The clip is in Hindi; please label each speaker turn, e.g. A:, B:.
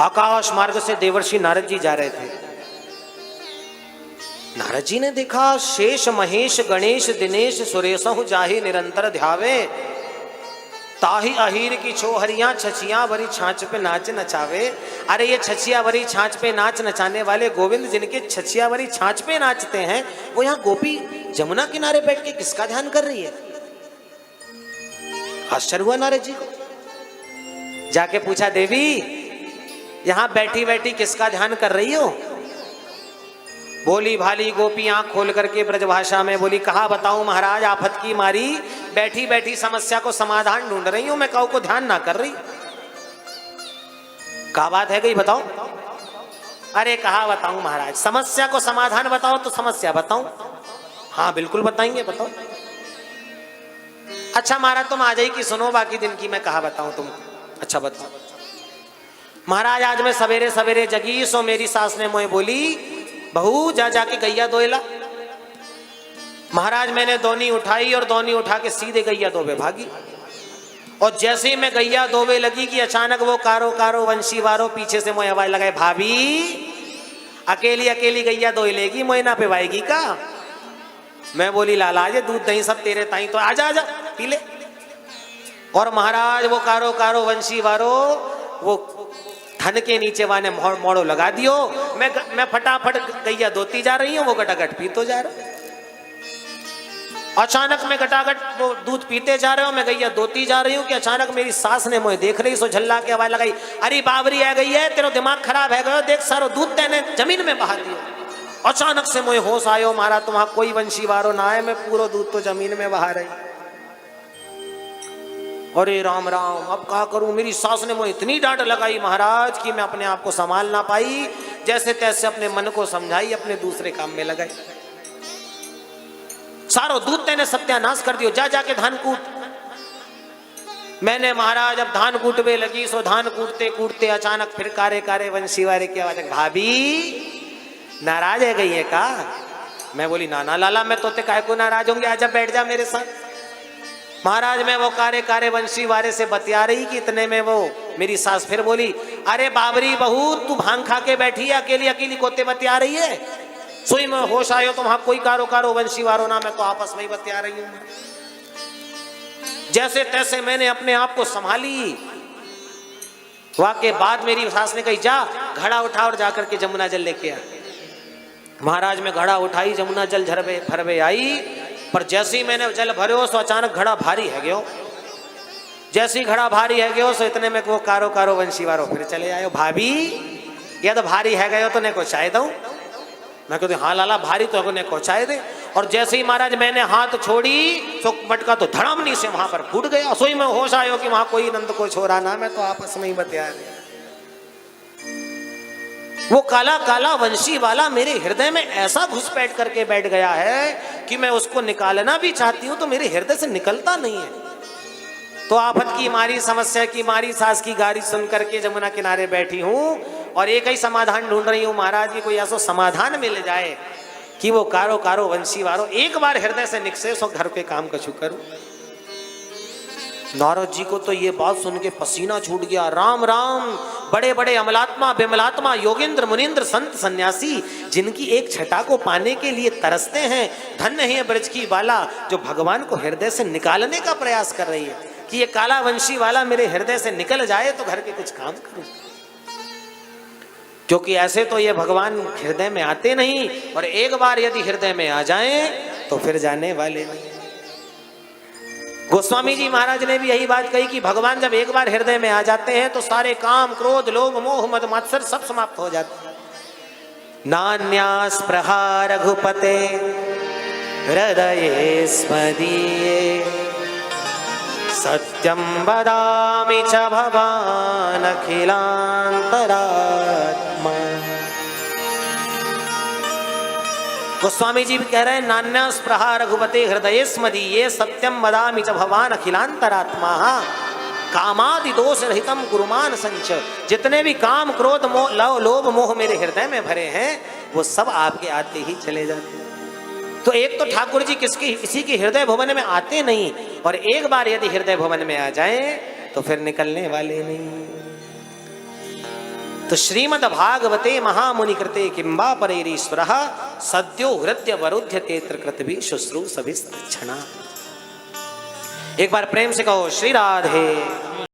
A: आकाश मार्ग से देवर्षि नारद जी जा रहे थे। नारद जी ने देखा शेष महेश गणेश दिनेश सुरेशहु जाहि निरंतर ध्यावे, ताही अहीर की छोहरियां छछियां भरी छाछ पे नाच नचावे। अरे ये छछिया भरी छाछ पे नाच नचाने वाले गोविंद जिनके छछिया भरी छाछ पे नाचते हैं, वो यहाँ गोपी जमुना किनारे बैठ के किसका ध्यान कर रही है? आश्चर्य हुआ नारद जी को। जाके पूछा, देवी यहां बैठी बैठी किसका ध्यान कर रही हो? बोली भाली गोपी आंख खोल करके ब्रजभाषा में बोली, कहा बताऊं महाराज, आफत की मारी बैठी बैठी समस्या को समाधान ढूंढ रही हूं, मैं कहूं को ध्यान ना कर रही। क्या बात है गई बताओ? अरे कहा बताऊं महाराज, समस्या को समाधान बताओ तो समस्या बताऊं? हाँ बिल्कुल बताएंगे, बताओ। अच्छा महाराज तुम आ जाइए कि सुनो, बाकी दिन की मैं कहा बताऊं तुमको। अच्छा बताओ। महाराज आज मैं सवेरे सवेरे जगी, सो मेरी सास ने मुझे बोली, बहू जा जाके गैया दोयला। महाराज मैंने दोनी उठाई और दोनी उठा के सीधे गैया दोबे भागी। और जैसे ही मैं गैया दोबे लगी कि अचानक वो कारो कारो वंशी वारो पीछे से मुझे आवाज लगाए, भाभी अकेली अकेली गैया दोई लेगी, मुझे ना पिवाएगी का? मैं बोली लाला ये दूध दही सब तेरे ताई, तो आजा आजा पी ले। और महाराज वो कारो कारो वंशी वारो वो धन के नीचे वाने मोड़ो लगा दियो। मैं फटाफट गैया दोती जा रही हूँ, वो गटागट पीतो जा रहा। अचानक मैं गटागट वो दूध पीते जा रहे हो, मैं गैया दोती जा रही हूँ कि अचानक मेरी सास ने मुझे देख रही, सो झल्ला के आवाज लगाई, अरे बाबरी आ गई है, तेरा दिमाग खराब है गयो, देख सारो दूध तेने जमीन में बहा दिया। अचानक से मुझे होश आयो, मारा तो वहां कोई वंशी वारो ना है, मैं पूरा दूध तो जमीन में बहा रही। अरे राम राम, अब क्या करूं? मेरी सास ने मुझे इतनी डांट लगाई महाराज कि मैं अपने आप को संभाल ना पाई। जैसे तैसे अपने मन को समझाई, अपने दूसरे काम में लगाई। सारो दूध तेने सत्यानाश कर दियो, जा जाके धान कूट। मैंने महाराज अब धान कूटवे लगी, सो धान कूटते कूटते अचानक फिर कारे कारे वंशी वारे की आवाज, भाभी नाराज है गई है का? मैं बोली नाना लाला मैं तोते काहे को नाराज होंगे, आजा बैठ जा मेरे साथ। महाराज मैं वो कारे कारे वंशी वारे से बतिया रही कि इतने में वो मेरी सास फिर बोली, अरे बाबरी बहू तू भांग खा के बैठी है, अकेली अकेली कोते बतिया रही है? सोई में होश आयो तो वहां कोई कारो कारो वंशी वारो ना, मैं तो आपस में ही बतिया रही हूं। जैसे तैसे मैंने अपने आप को संभाली। वाके बाद मेरी सास ने कही, जा घड़ा उठा और जाकर के जमुना जल लेके आ। महाराज में घड़ा उठाई, जमुना जल झरबे फरबे आई, पर जैसे ही मैंने जल भरो सो अचानक घड़ा भारी है गयो। जैसी घड़ा भारी है गयो सो इतने में वो कारो कारो वंशी वारो फिर चले आयो, भाभी ये तो भारी है गयो तो ने को चाय दूं? मैं कहती हाँ लाला भारी तो ने को चाय दे। और जैसे ही महाराज मैंने हाथ छोड़ी तो मटका तो धड़ामनी से वहां पर फूट गया। सोई में होश आयो कि वहां कोई नंद को छोरा ना, मैं तो आपस में ही बतिया रहे। वो काला काला वंशी वाला मेरे हृदय में ऐसा घुसपैठ करके बैठ गया है कि मैं उसको निकालना भी चाहती हूं तो मेरे हृदय से निकलता नहीं है। तो आफत की मारी, समस्या की मारी, सास की गारी सुन करके जमुना किनारे बैठी हूं और एक ही समाधान ढूंढ रही हूं, महाराज की कोई ऐसा समाधान मिल जाए कि वो कारो कारो वंशी वारो एक बार हृदय से निकसे, सो घर पे काम कछु करूं। नारद जी को तो ये बात सुन के पसीना छूट गया। राम राम, बड़े बड़े अमलात्मा बिमलात्मा योगेंद्र मुनिंद्र संत सन्यासी जिनकी एक छटा को पाने के लिए तरसते हैं, धन्य है ब्रज की बाला जो भगवान को हृदय से निकालने का प्रयास कर रही है कि ये काला वंशी वाला मेरे हृदय से निकल जाए तो घर के कुछ काम करूं। क्योंकि ऐसे तो ये भगवान हृदय में आते नहीं, और एक बार यदि हृदय में आ जाएं तो फिर जाने वाले नहीं। गोस्वामी जी महाराज ने भी यही बात कही कि भगवान जब एक बार हृदय में आ जाते हैं तो सारे काम क्रोध लोभ मोह मद मात्सर्य सब समाप्त हो जाते हैं। नान्यास प्रहार रघुपते हृदये स्मदीये, सत्यं वदामि च भवान् अखिलांतरात्मा। गोस्वामी जी भी कह रहे हैं, नान्यास प्रहार रघुपते हृदये स्मदीये, सत्यम वदामि च भवान् अखिलांतरात्मा। कामादि दोष रहितम गुरुमान संच। जितने भी काम क्रोध मोह लोभ मोह मेरे हृदय में भरे हैं वो सब आपके आते ही चले जाते हैं। तो एक तो ठाकुर जी किसी के हृदय भवन में आते नहीं, और एक बार यदि हृदय भवन में आ जाएं तो फिर निकलने वाले नहीं। तो श्रीमद् भागवते महामुनि कृते किंबा परेरीश्वर सद्यो हृदय वरुध्य तेत्र कृतभि शुश्रू सभी क्षणा। एक बार प्रेम से कहो श्री राधे।